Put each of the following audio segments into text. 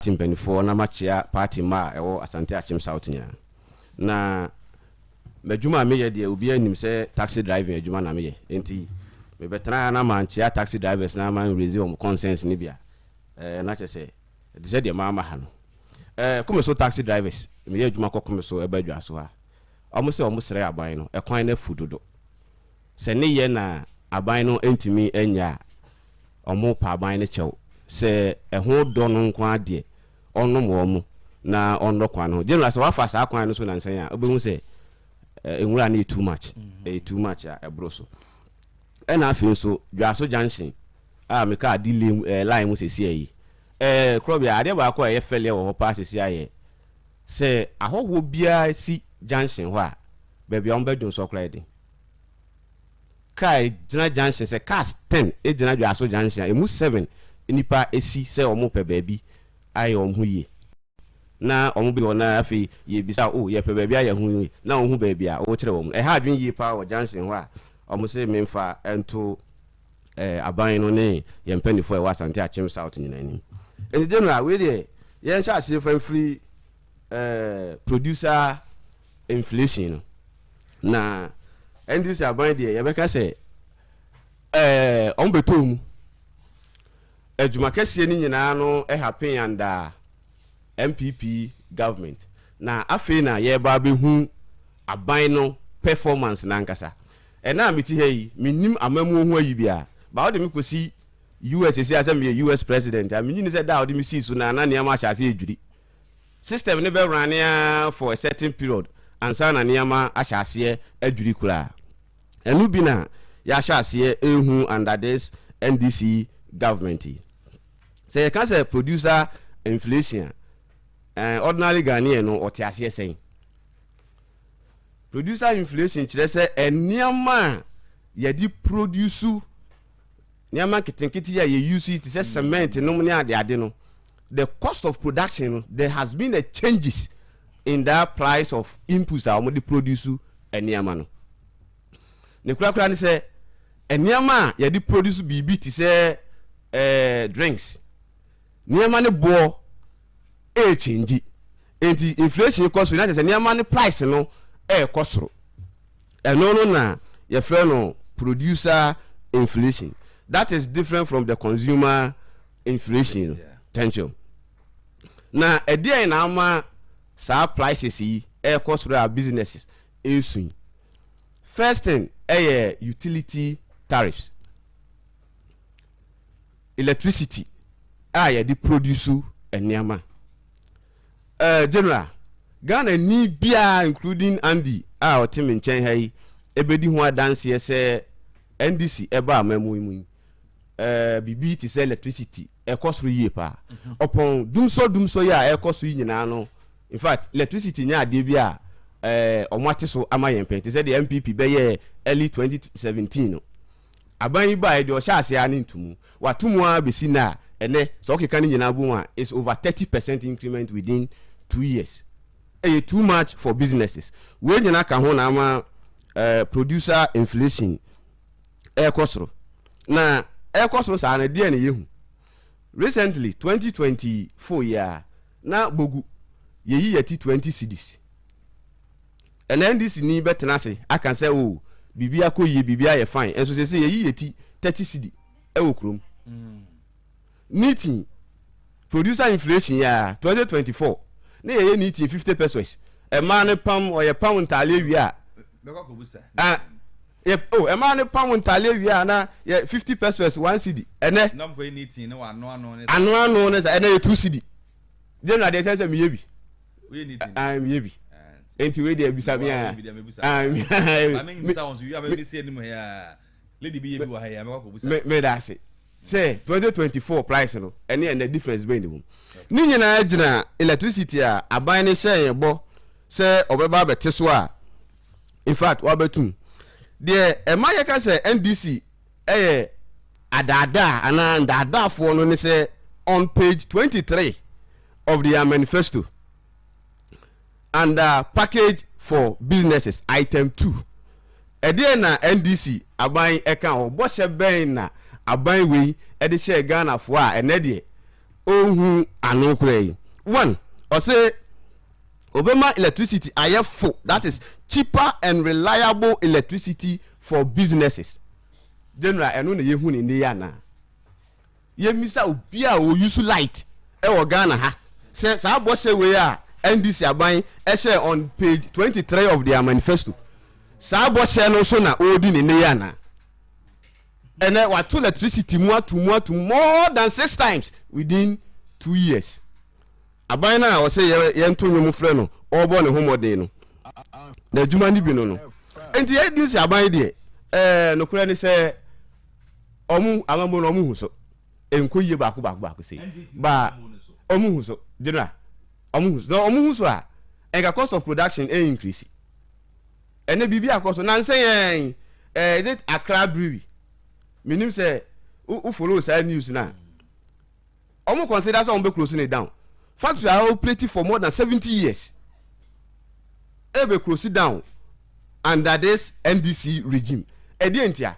timpenifo na machia party ma ewo Asante Achim South nya na medjuma meye de obi anim se taxi driving adwuma na meye enti me betena na manchia taxi drivers na man raise on conscience ni bia na chese de se de mama ha no come so taxi drivers me ye adwuma kokome so ebadwa so ha omo se omo sere aban no ekwan na fudodo se ne ye na aban no entimi enya omo pa aban ne chew se eho do no nkwa de onno mo na onno kwan no general se wafa sa kwan no so na nsan ya obehu se enwura na too much too much ebro so na afin so dwaso junction me ka di line mu sesi ayi krobia ade ba ko ye fele wo pa sesi aye se ahoho bia si junction ho a ba bia on bedun so kra edi kai jina junction se cars 10 e jina dwaso junction emu 7 nipa esi se omo pe baabi aye omhu ye na omo bi ona afi ye bisa ye pe baabi aye hu ye na omhu baabi a o kire wo mu ha adwen ye pa wo junction ho a omo se memfa ento aban no ne ye mpanifo e Asante Achim South nyina ni enti general we de ye ncha ase fa free producer inflation no na ndisi aban de ye beka se omo betom adwuma kese ni nyina no happen under MPP government na afei na ye ba behu aban no performance na nkasa na meti hei minim amamu ho ayi bia ba o de mikosi US ese asem ye US president a minyi ni se da o de mi si so na niam acha ase edwuri system ne be run for a certain period ansa na niam acha ase edwuri kura enu bi na ya acha ase ehu under this NDC government say you can say producer inflation ordinary Ghanaian no ote ase sen producer inflation kire se eniama ye di produce niama kitenkiti ya ye use it say cement no ne ade no the cost of production there has been a changes in that price of inputs that we produce eniama no ne kura ni say eniama ye di produce bibi ti say drinks niama ne bo change enti inflation cost we na say niama ne price no kosoro no na your friend no producer inflation that is different from the consumer inflation tension na edi na ama sa prices yi kosoro our businesses soon first thing utility tariffs electricity ya di produce eniama general Ghana ni bia including Andy otim nchen hai ebedi ho adanse se NDC eba amamu mu bibi ti se electricity cost ye pa upon dumso ya cost nyina no in fact electricity nya ade bia omwate so amayen penti se the MPP be ye early 2017 no aban ba de o sha ase ani ntumu watumu a besi na ene so okeka ni nyina bu a is over 30% increment within 2 years too much for businesses we nyina ka ho na ama producer inflation kosoro na kosoro sa na die na yehu recently 2024 year na bogu yeyi yati 20 cedis and NDC ni betena se aka say o bibia koye bibia ye fine enso se yeyi yati 30 cedi krom meeting producer inflation year 2024 na ye need 50 pesos e ma ne pam o ye pound ntale wi a beko ko busa e ma ne pound ntale wi a na ye 50 pesos 1 cedi ene nam ko need tin no ano ne sa ene ye 2 cedi dem na dey say me ye bi we need tin me ye bi enti we dey bisa bi a me sa on you have me see anymore ya lady bi ye bi wa ya beko ko busa me da say 2024 price no ene difference be ni ni nyina agina electricity a aban ne hye bo se obeba bete so a in fact wabetum de emaye ka se NDC adada ana ndada fo no ne se on page 23 of the manifesto and package for businesses item 2 ede na NDC aban eka o bo hye ben na aban we ede hye Ghana fo a ene de ohu ano kura one or say obema electricity ayefo, that is cheaper and reliable electricity for businesses. General eno na yehu ne ya na ye misa obi a o use light e wo Ghana ha say sa bo say we a NDC aban e share on page 23 of their manifesto. Sa bo share no so na odi ne ya na and what electricity more more than 6 times within 2 years. Aban na o say ye nto nwom frɛ no obo ne homode no na adwuma ni bi no enti ye dis aban de no kura ni say omu amamo no omu hu so enkoye baako say ba omu hu so general omu hu so no omu hu so a enka cost of production increase ene bibia cost na nsen is it Accra brewery minim say u follow say news na omu consider say on be closing it down. Factory are operating for more than 70 years. Ebe close down under this NDC regime. Edientia.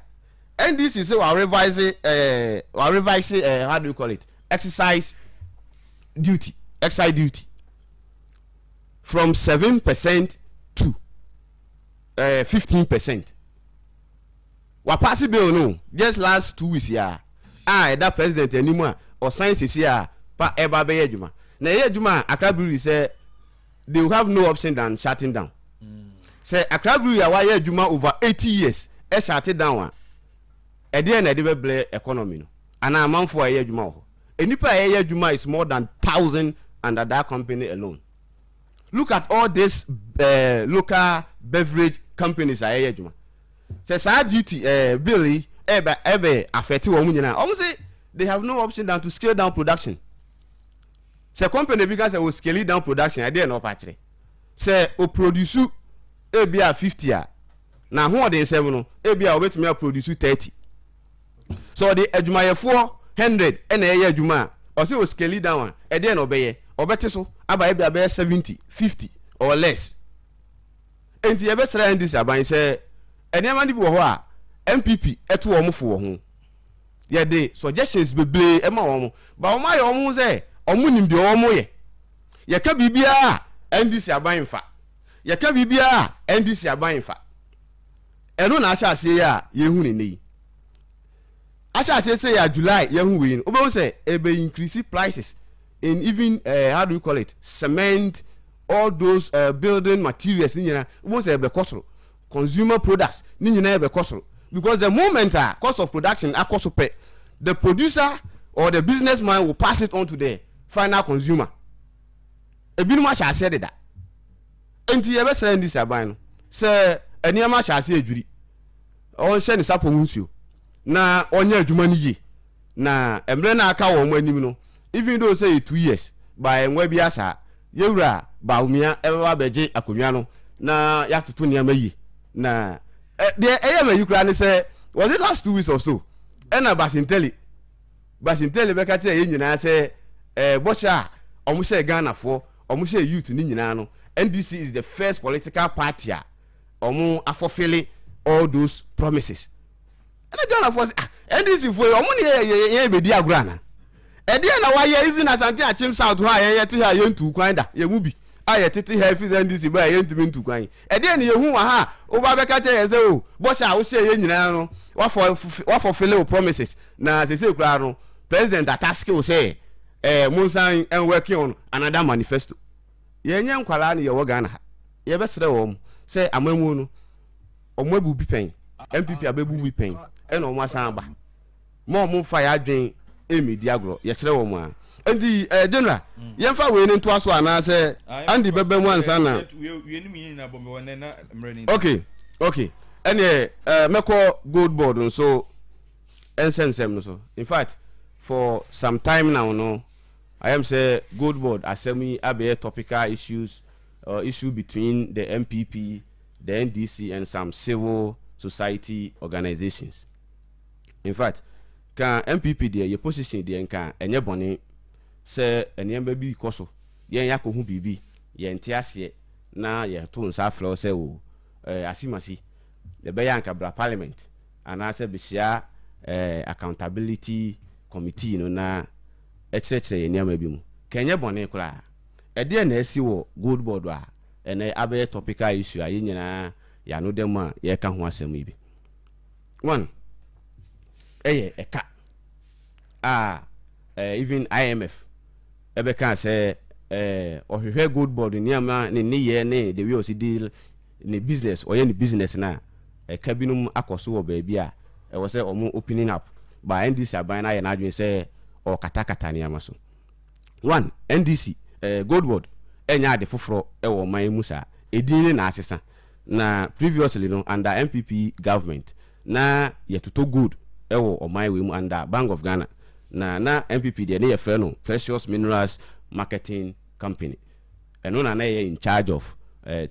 NDC say we revise how do you call it? Exercise duty from 7% to 15%. Wa pass bill no just last 2 weeks here. That president anymore or science is here pa eba be adwuma. Na ye adwuma Accra Brewery say they will have no option than shutting down. Say Accra Brewery wa ye adwuma over 80 years e shut down a dey na dey be economy no ana amanfo ye adwuma ho enipa ye adwuma is more than 1,000 under that company alone. Look at all this local beverage companies ye adwuma. Say sa duty bill ebe affect wo mu nyina. Almost say they have no option than to scale down production. Say company because they will scale down production, I dey no patch. Say o produce e bia 50 a na ho de 7 no e bia obetumi produce 30. So the adwumayefo 100 and e adwuma o say o scale down e dey no beye obete so aba e bia 70 50 or less. Enti e be sra ndis aban say enema ndi bi wo ho a MPP eto wo mo fo wo ho ye dey suggestions beble e ma wo mo ba wo ma ye wo mo say omunim de omo ye ka bibia NDC aban fa ye ka bibia NDC aban fa eno na acha ase ya ye hu ne nei acha ase say ya July ye hu we no obo say e be increase prices in even how do you call it, cement, all those building materials ni nyina obo say e be cost consumer products ni nyina e be cost because the moment cost of production akoso pe the producer or the businessman will pass it on to the final consumer. Ebinu ma sha said that. Enti ye be send this aban no. Say eniama sha se adwiri. On she ni sapo nsuo. Na onye adwuma ni ye. Na emre na aka wo mo anim no. Even though say 2 years by enwa bi asa yewura ba umia ewa beje akonwa no na yaktoto niam yi. Na the eyama yukra ni say was it last 2 weeks or so? Ena basinteli be ka tie nyina say bosha omo she Ghana for omo she youth ni nyina no. NDC is the first political party omo afofele all those promises. And Ghana for NDC for omo ni ye be di agura na. E dey na wa ye even Asante South ho ye te ha ye ntu kwan da ye mu bi aye tete ha fi NDC ba ye ntimi ntu kwan. E dey na ye hu wa ha o ba be ka tie ye say o bosha wo she ye nyina no wa for promises na se kura no president task will say Musa and working on another manifesto. Ye nya nkwala na ye wo Ghana ha ye be sere wo say amamu no omo bi pen MPP abebu bi pen e na omo asan ba mo fa ya adwen media agro ye sere wo mu a ndi general ye mfa we ni nto aso ana say andi bebe mu ansa na okay ene meko gold board so ensensem no so in fact for some time now no I am say gold board assembly abe topical issues issue between the MPP, the NDC and some civil society organizations. In fact can MPP there your position there can enye bone say enye bi koso yen yakohu bibi yen tiase na ye to nsa flow say o asimasi the beyanka bra parliament and I say be share accountability committee no na kyerɛkyerɛ nneɛma bi mu kenye bɔne kora ɛdeɛ na asi wɔ gold board a ɛnɛ abɛyɛ topical issue a yɛnyinaa yɛano dɛm a yɛka ho asɛm yi bi one ɛyɛ ɛka even IMF ɛbɛka sɛ ɔhwehwɛ gold board nneɛma ne nneyɛ ne the way ɔsi deal ne business ɔyɛ ne business na ɛka binom akɔ so wɔ baabi a ɛwɔ sɛ ɔmo opening up by NDC aban na yɛ n'adwene sɛ ɔkatakata nneɛma so one NDC gold board ɛnya ade foforɔ ɛwɔ ɔman mu saa edin ne na asesa na previously no under MPP government na yɛtotɔ gold ɛwɔ ɔman wɔ mu under Bank of Ghana na MPP deɛ ne yɛfrɛ no Precious Minerals Marketing Company ɛno na yɛ in charge of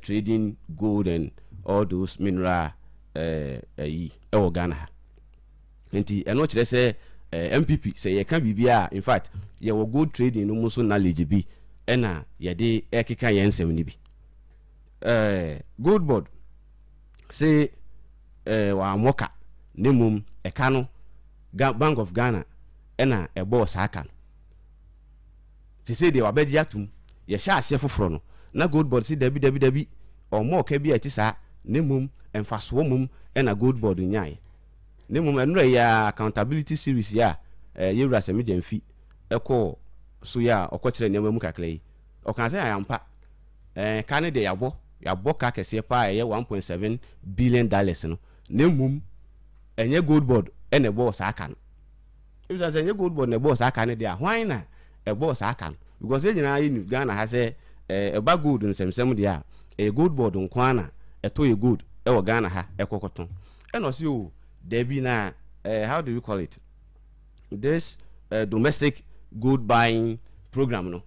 trading gold and all those mineral ɛwɔ Ghana ha nti ɛno kyerɛ sɛ MPP sɛ yɛka bibia in fact yɛwɔ gold trading no mu so knowledge bi ɛna yɛde ɛkeka yɛn nsɛm ni bi gold board sɛ wa amoka ne mum ɛka no Bank of Ghana ɛna ɛbɔ saa ka no sɛ deɛ wabɛgye atum yɛhyɛ aseɛ foforɔ no na gold board si dabi ɔmo ɔka bi a ɛte saa ne mum ɛmfasoɔ mum ɛna gold board nyae ne mum ɛnura yɛ accountability series ya yɛwura sɛ megya mfi ɛkɔ so ya ɔkɔkyerɛ nneɛma mu kakra yi ɔka sɛ ayampa ka ne de yabɔ ka kɛseɛ paa ɛyɛ 1.7 billion dollars no ne mum ɛnyɛ gold board ɛna ɛbɔ saa ka no ebisa sɛ ɛnyɛ gold board na ɛbɔ saa ka no de a hwan na ɛbɔ saa ka no because ɛnyinaa yɛ Ghana ha sɛ ɛba gold nsɛmsɛm de a ɛyɛ gold board nko ana ɛtɔ yɛ gold ɛwɔ Ghana ha ɛkɔkɔtɔn ɛna ɔsi o debi na how do we call it this domestic gold buying program no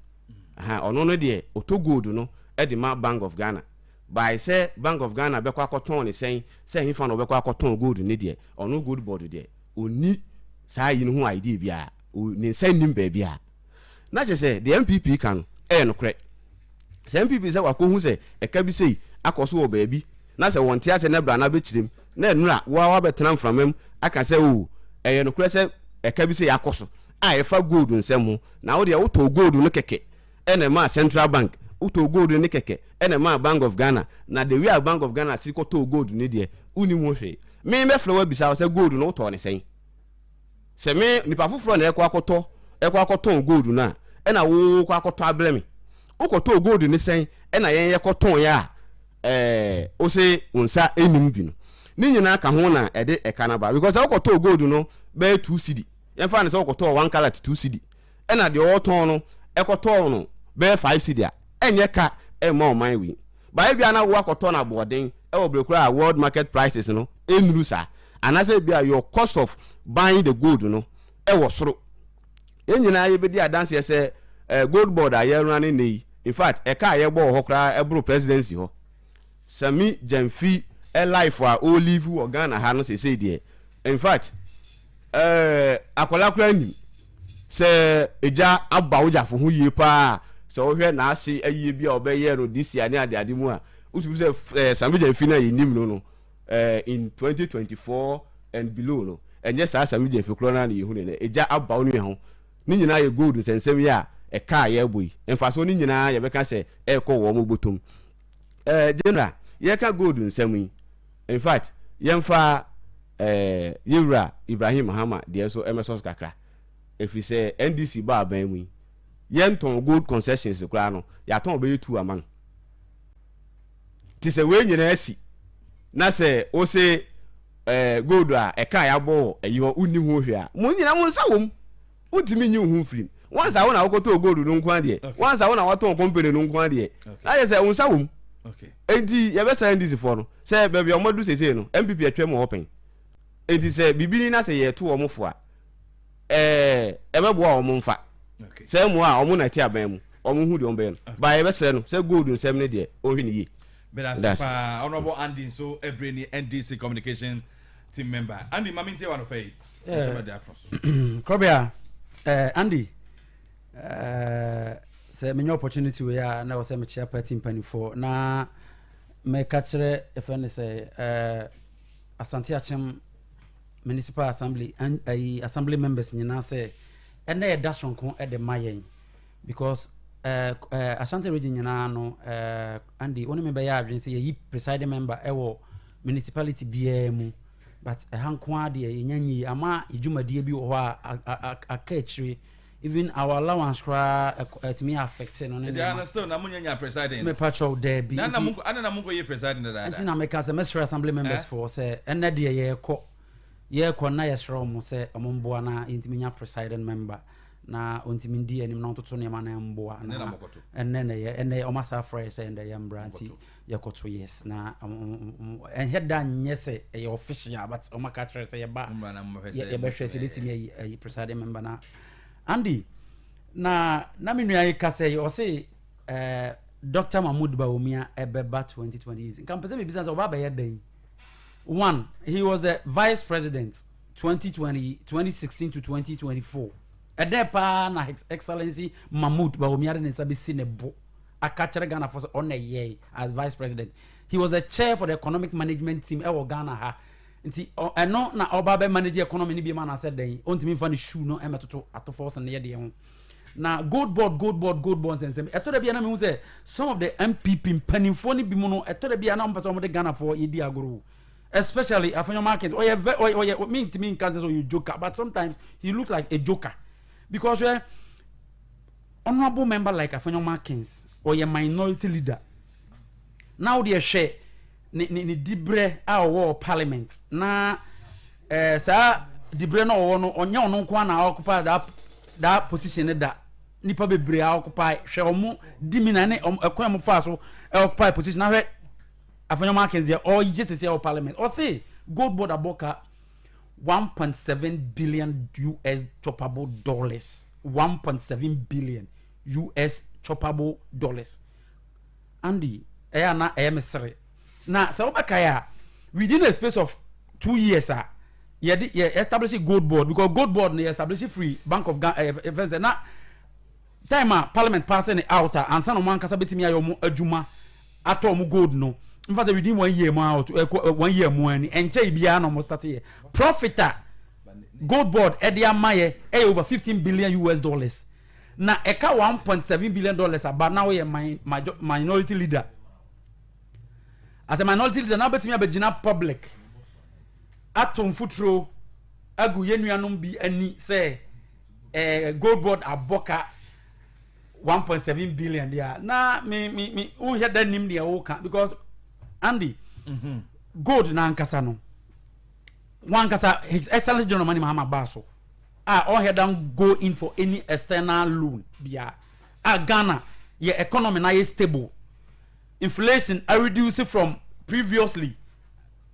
ɔno no deɛ ɔtɔ gold no ɛde ma Bank of Ghana by sɛ Bank of Ghana bɛkɔ akɔtɔn ne sɛn sɛ hifa no bɛkɔ akɔtɔn gold ne deɛ ɔno gold board deɛ oni saa yi no ho idea bia ne nsɛn nim baabi a na kyerɛ sɛ the MPP kan ɛyɛ no korɛ sɛ MPP sɛ wakɔhu sɛ ɛka bi sei akɔ so wɔ baabi na sɛ wɔnte asɛ ne bra na bɛkyerɛm na ɛnura wa bɛtena mframam aka sɛ o ɛyɛ no korɛ sɛ ɛka bi sei akɔ so a ɛfa gold nsɛm ho na wo deɛ wotɔ gold no kɛkɛ ɛna ma Central Bank wotɔ gold no kɛkɛ ɛna ma Bank of Ghana na the way a Bank of Ghana si kɔtɔ gold no deɛ uni mu hwɛ me mɛfrɛ wa bisa sɛ gold no wotɔ ne sɛn sɛ me nipa foforɔ na ɛkɔ akɔtɔn gold no a ɛna wo kɔ akɔtɔ abrɛ me wokɔtɔ gold ne sɛn ɛna yɛn yɛkɔtɔn yɛ a o se unsa enim bi no ni nyina ka ho na ɛde ɛka na ba because wokɔtɔ gold no bɛ 2 cedi yɛmfa ne sɛ wokɔtɔ 1 carat 2 cedi ɛna deɛ ɔtɔn no ɛkɔtɔ no bɛ 5 cedi a ɛnyɛ ka ɛma ɔman wi ba bia na wo akɔtɔ na boɔden ɛwɔ brekura world market prices no enuru sa anase bia your cost of buying the gold no ɛwɔ soro nyina yɛ bedi adanse sɛ gold board a yɛ run ne in fact ɛka yɛ bɔ hɔ kra ɛbro presidency hɔ sami jamfi life a olive wɔ Ghana ha no sɛ deɛ in fact akola kra nim sɛ eja aba wojafo ho yie pa sɛ wohwɛ na ase ayie bi a ɔbɛyɛ no this year ne ade mu a usubu sɛ sami jamfi na yɛnim no in 2024 and below no ɛnyɛ saa sami jamfi kro na yɛhu ne eja aba wo ne ho ni nyina yɛ gold nsɛnsɛm yɛ a ɛka yɛ boyi ɛmfa so ni nyina yɛbɛka sɛ ɛkɔ wɔ mo botom general yɛka gold nsɛm yi in fact yɛmfa yɛwura Ibrahim Mahama deɛ so ɛmɛsɔs kakra ɛfiri sɛ NDC ba aban mu yi yɛntɔn gold concessions koraa no yɛatɔn bɛyɛ 2 ama no ti sɛ wei nyina asi na sɛ o se gold a ɛka yɛabɔ ɛyi hɔ wonni ho hwɛ a mo nyina mo nsa wom wotimi nyi ho firi once I wanna go to gold no nkwa de once I wanna wato company no nkwa de na say unsa wom enti ye be say ndisi for no say baby omodu sese no MPP atwa mo open enti say bibini na say ye to wo mfo a ebe bo a wo mfa say mo a wo na ti aban mu wo hu de wo be no ba ye be say no say gold nsem ne de o hwi ne yi but as honorable Andy so every NDC communication team member Andy maminti wa no pay Krobia Andy say me opportunity we are na say me chair party mpanifo na me ka kire if any say Asante Achem municipal assembly and assembly members nyina say ɛna yɛ da sonko ɛde ma yɛn because Ashanti region nyinaa no Andy one me bɛyɛ adwene sɛ yɛyi presiding member ɛwɔ municipality biara mu but ɛhanko ade yɛnya nyi ama idwumadie bi wɔ hɔ a aka akyire even our allowance to me affected no they understand na munya presiding me patrol there be na munko ye presiding da nti na me ka say mesra assembly members for say enne de ye kɔ na yesra mo say omomboa na ntimi nya presiding member na ontimi ndi anim na toto ne ma na mboa na enne ne ye enne omasa frɛ say ende ye mbra nti ye kɔto yes na head dan nyese ye official but omaka trɛ say ye ba ye be hwɛ say letimi ye presiding member na Andy na me nua ka say o say Dr. Mahmoud Bawumia ebeba 2020 nkan pese me business oba ba ye dan one he was the vice president 2016 to 2024 edepa na His Excellency Mahmoud Bawumia ne sabi sinebo akachere Ghana for on a year as vice president. He was the chair for the economic management team e Ghana ha nti eno na oba be manage economy ni bi man said den ontimi fa ne shoe no e metoto atofo ne ye de ho na gold board sensem eto da bia na me hu say some of the MPP panimfo ni bi mu no eto da bia na mo person mo de Ghana for yedi agoro especially Afenyo market or me can say so you joker but sometimes he look like a joker because we honorable member like Afenyo Markins or a minority leader now they share ni dibre a war parliament na sa dibre no wo no onya ono nko na occupy that position da nipa bebre a occupy hwe omo dimina ne ekwan mo fa so occupy position na hwe Afenyo Markins there or you just say our parliament or say gold board aboka 1.7 billion US choppable dollars 1.7 billion US choppable dollars Andy na mesre na so bakaya within a space of 2 years you establish a gold board because gold board they establish free bank of Ghana na time parliament passing it out and some man kasa betimi ayo adwuma atom gold no in fact within 1 year more out 1 year more and enche bia no mo start here profiter gold board edia maye over 15 billion US dollars na eka 1.7 billion dollars about now ye minority leader as a minority leader na betimi abegina public atom futuro agu yenuanom bi ani say gold board aboka 1.7 billion there na me who hear that name there woka because Andy gold na ankasa no one kasa His Excellency General Mani Mahama Baso all hear them go in for any external loan bia Ghana your economy na is stable inflation are reduced from previously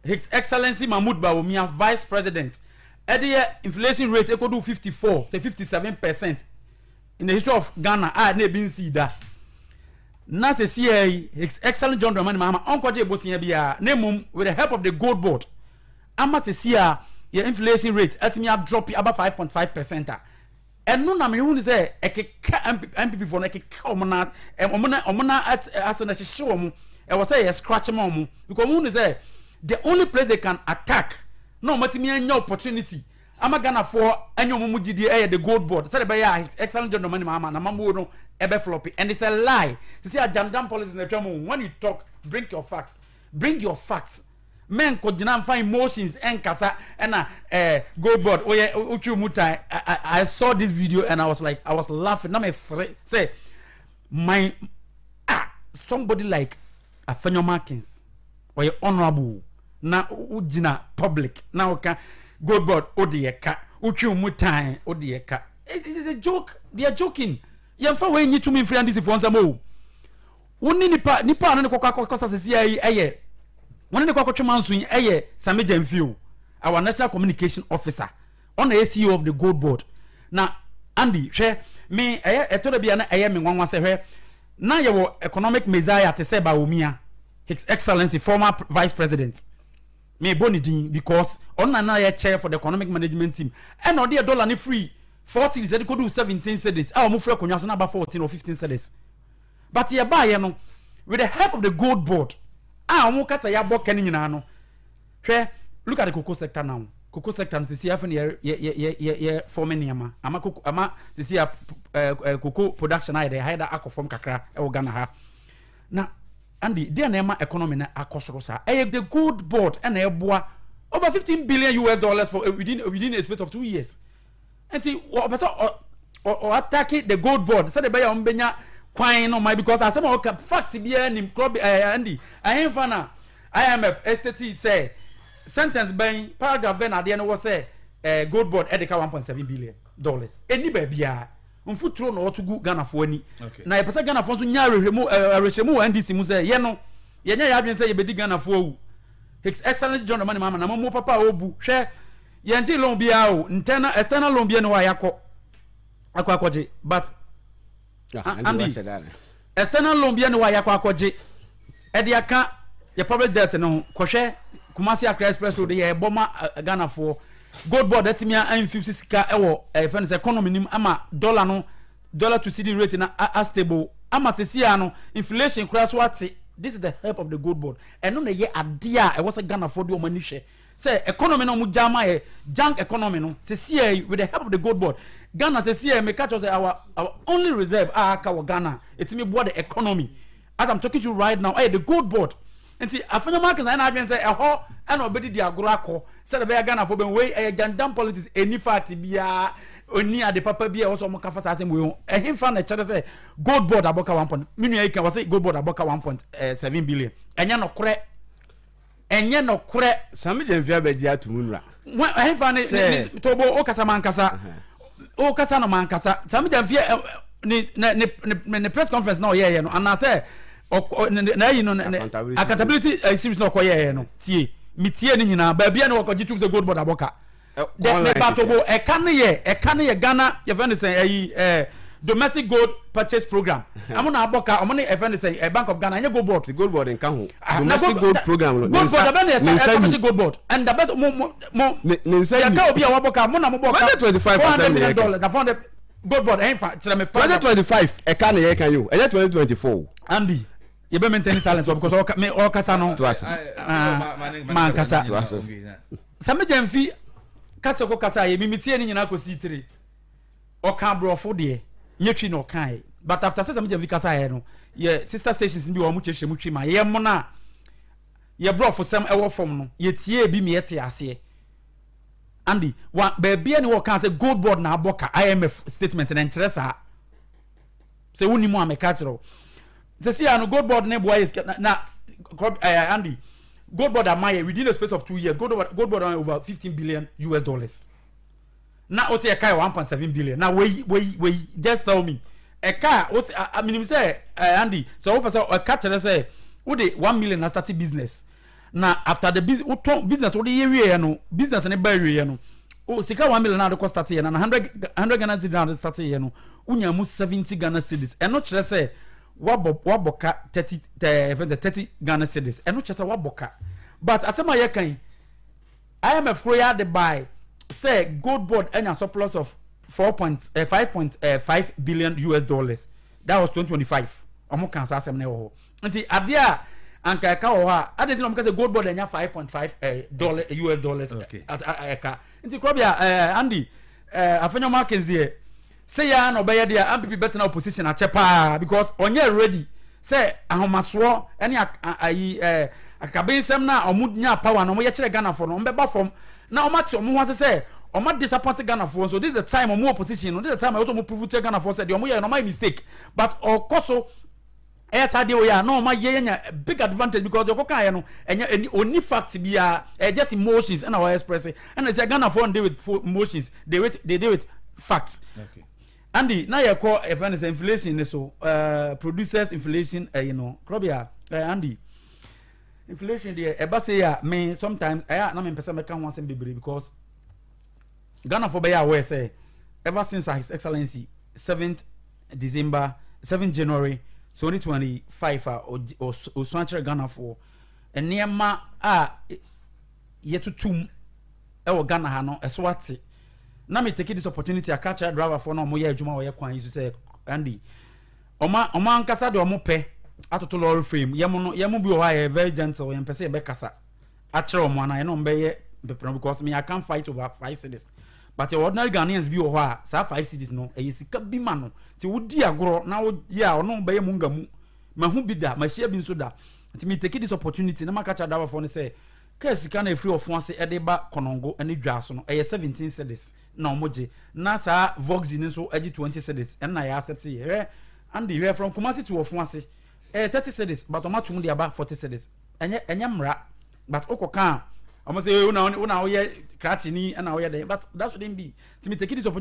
His Excellency Mahmoud Bawumia vice president the inflation rate equal to 54 to 57% in the history of Ghana na been see that na se see His Excellency John Dramani Mahama onkoje bosia bia na mum with the help of the gold board ama se see your inflation rate atimi drop about 5.5% and no na me hu say ekeka MPP for ekeka omona asena hihye omo e was say scratch mom because hu say the only place they can attack no matimi anya opportunity ama Ghana for anya omo gidi the gold board say be ya excellent John Dramani Mahama na mambo no ebe floppy and it's a lie to say a jam policy na twam when you talk bring your facts men ko gina find emotions and kasa and gold board uchu mutai I saw this video and I was laughing na me say my somebody like Afenyo Markins or your honorable na ugina public na oka gold board odiyeka uchu mutai odiyeka it is a joke they are joking yemfa we nyi tumi mfiri andisi for nsamo woni nipa no ne kokosa sesi eye woni ne kokotwe manso eye Sameja Mfio our national communication officer on the CEO of the gold board na Andy hwe me etoda bia na me nwanwa se hwe na ye wo economic messiah te se Bawumia His Excellency former vice president me bonidin because on na ye chair for the economic management team and no dey dollar ni free 4 cities they could do 17 cities mo free konwa so na about 14 or 15 cities but ye ba ye no with the help of the gold board mo kasa ya boka ni nyina no hwe look at the cocoa sector now cocoa sector sisi afa ye forming niama ama sisi cocoa production ai dey hide akofom kakra e wo Ghana ha na Andy dey na ema economy na akosoro sa the good board and eboa over $15 billion for within a space of 2 years and see or attacking the gold board so the buy ombenya kwan no my because as some fact be nim club Andy I ain't fana IMF estate say sentence ben paragraph ben ade no was say gold board edeka $1.7 billion any bia mfuturo no otugu Ghana fo ani na ye pesa Ghana fo so nya rehemu NDC mu say ye no ye nya ya adwen say ye bedi Ghana fo owu His Excellency John Mani Mama na mo papa obu hwe ye nti loan bia o external loan bia no wa yakọ akwakoje but Andy external loan bia no wa yakọ akwakoje e de aka ye public debt no kwohwe Kumasi Accra Express Road ye boma Ghana for gold board etimia M50 sika ewo friends economy nim ama dollar to CD rate na stable ama sesia no inflation crash what this is the help of the gold board and no ye adia e was Ghana for the omani hwe say economy no mu jama e junk economy no sesia with the help of the gold board Ghana sesia me catch us our only reserve aka Ghana etimi board the economy as I'm talking to you right now the gold board nti afanya markets na adwen say eho na obedi di agoro akọ say the be Ghana for ben wey gandam politics any fact bia oni ade papa bia wo so mo kafa asem we ehimfa na chere say gold board aboka 1 point minu ya kan say gold board aboka 1.7 billion enye no kure sami de mfia be dia tumu nura ehimfa ne tobo o kasa mankasa o kasa na mankasa sami de mfia ne press conference na o ye no ana say na you know accountability series no koye no tie mi tie ni nyina ba bia no koje tum se gold board aboka the batobo e kan ye Ghana ye friend say domestic gold purchase program amuna aboka amuna e friend say Bank of Ghana nye gold board gold board nka ho domestic gold program gold board da be na domestic gold board and the bet mo ya ka obi a waboka mo na mo boka $400 million da fund gold board enfa kire me 2025 e kan ye kan yo e 2024 Andy you be maintain silence because all kasa no man kasa same jamfi kasa ko kasa ye mimitie ni nyina ko C3 o kan brofo de nyetwi no kan but after same jamfi kasa ye no ye sister stations bi wo mu chehye mu twi ma ye mo na ye brofo sam e wo fom no ye tie bi me yete ase Andy wa ba bia ni wo kan say gold board na aboka IMF statement na nkyere sa se woni mu ameka kyerɛ the see no gold board ne boy is na Andy gold board amaye within the space of 2 years gold board over $15 billion now o say kai 1.7 billion now we just tell me e kai o say I mean say Andy so we person o catch say we dey 1 million na start business now after the business we dey we no business ne ba we no o sika 1 million na dey cost start here na 100 Ghana cedis na start here no unya mu 70 Ghana cedis e no kire say waboka 30 Ghana cedis eno chese waboka but asema ye kan IMF royal the buy say gold board enya surplus of $5.5 billion that was 2025 omo kan sa asem na ho nti ade a anka ka ho ha ade tin omo ka say gold board enya $5.5 okay aka nti krobia Andy afanya markets here say ya no be there am people better na opposition a chepa because onye ready say ahomaso ene akabensem na omunya power na omo ye kire Ghana for no mbeba form na omati omo ho say omo disappoint Ghana for so this is the time omo opposition no this is the time also omo prove to Ghana for say the omo ye no my mistake but okoso ade o ya no ma ye nya big advantage because the koka ye no enya oni fact bia just emotions and our express and say Ghana for deal with emotions they deal with facts okay Andy now you call inflation so producers inflation you know Krobia Andy inflation there eba say ya me sometimes na me pesa me kan wan say bebre because Ghana for be aware say ever since His Excellency 7th January 2025 or Swancher Ghana for enema yetutum e Ghana ha no eso ate na me take this opportunity a catch a driver for no mo ye adwuma wo ye kwan yisu say Andy oma ankasa de omo pe atoto lorry frame yemo bi o ha very gentle yem pese be kasa a kire omo ana ye no mbe ye because me I can't fight over 5 cedis but the ordinary Ghanaians be over sa 5 cedis no e sika bi ma no ti wodi agoro na wo ya ono be mu ngamu ma hu bi da ma hia bi nso da nti me take this opportunity na maka cha dawa for ne say ka sika na free of ase e de ba konongo ene dwa so no e 17 cedis na omoje na sa vox ni so agi 20 cedis en na ya accept ye and the from Kumasi to Ofuase 30 cedis but o matum de aba 40 cedis enye mra but okoka almost say una ye cratch ni na o ye but that shouldn't be to me take this opportunity